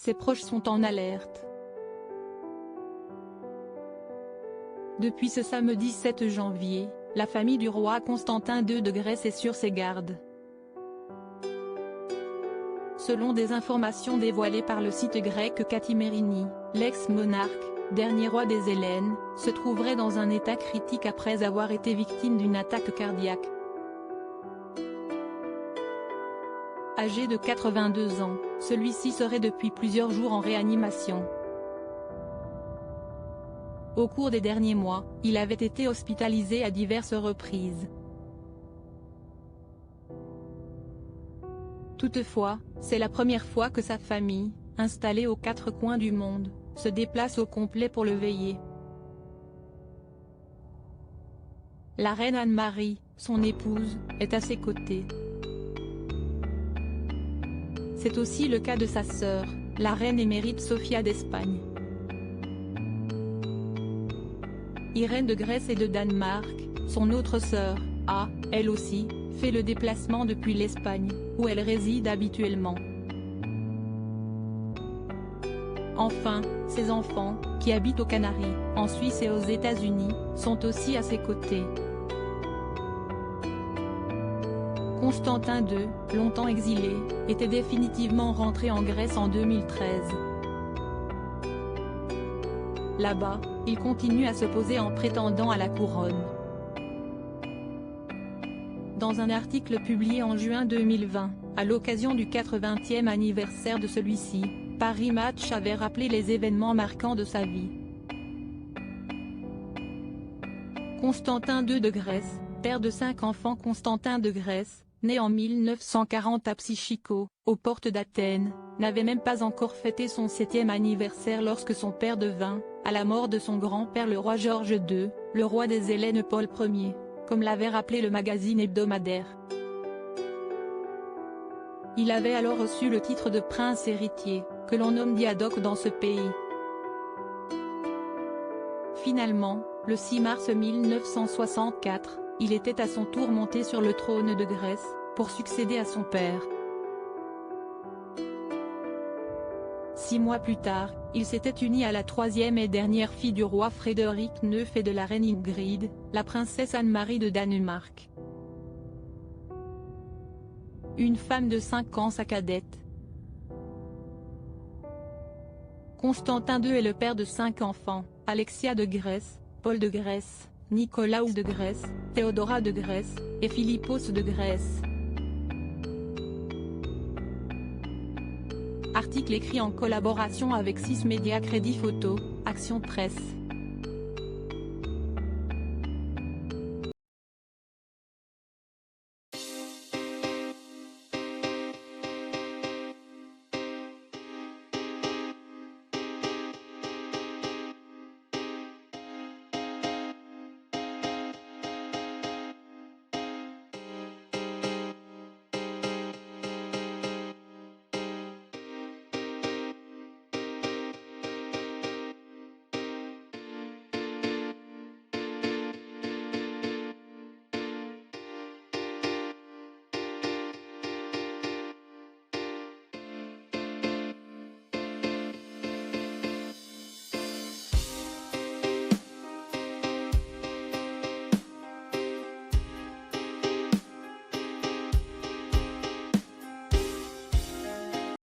ses proches sont en alerte. Depuis ce samedi 7 janvier, la famille du roi Constantin II de Grèce est sur ses gardes. Selon des informations dévoilées par le site grec Kathimerini, l'ex-monarque, dernier roi des Hellènes, se trouverait dans un état critique après avoir été victime d'une attaque cardiaque. Âgé de 82 ans, celui-ci serait depuis plusieurs jours en réanimation. Au cours des derniers mois, il avait été hospitalisé à diverses reprises. Toutefois, c'est la première fois que sa famille, installée aux quatre coins du monde, se déplace au complet pour le veiller. La reine Anne-Marie, son épouse, est à ses côtés. C'est aussi le cas de sa sœur, la reine émérite Sofia d'Espagne. Irène de Grèce et de Danemark, son autre sœur, a, elle aussi, fait le déplacement depuis l'Espagne, où elle réside habituellement. Enfin, ses enfants, qui habitent aux Canaries, en Suisse et aux États-Unis, sont aussi à ses côtés. Constantin II, longtemps exilé, était définitivement rentré en Grèce en 2013. Là-bas, il continue à s'opposer en prétendant à la couronne. Dans un article publié en juin 2020, à l'occasion du 80e anniversaire de celui-ci, Paris Match avait rappelé les événements marquants de sa vie. Constantin II de Grèce, père de 5 enfants. Constantin de Grèce, né en 1940 à Psychico, aux portes d'Athènes, n'avait même pas encore fêté son 7e anniversaire lorsque son père devint, à la mort de son grand-père le roi Georges II, le roi des Hellènes Paul Ier, comme l'avait rappelé le magazine hebdomadaire. Il avait alors reçu le titre de prince héritier, que l'on nomme diadoque dans ce pays. Finalement, le 6 mars 1964, il était à son tour monté sur le trône de Grèce, pour succéder à son père. 6 mois plus tard, il s'était uni à la troisième et dernière fille du roi Frédéric IX et de la reine Ingrid, la princesse Anne-Marie de Danemark. Une femme de 5 ans, sa cadette. Constantin II est le père de 5 enfants, Alexia de Grèce, Paul de Grèce, Nicolaus de Grèce, Théodora de Grèce, et Philippos de Grèce. Article écrit en collaboration avec 6 médias Crédit Photo, Action Presse.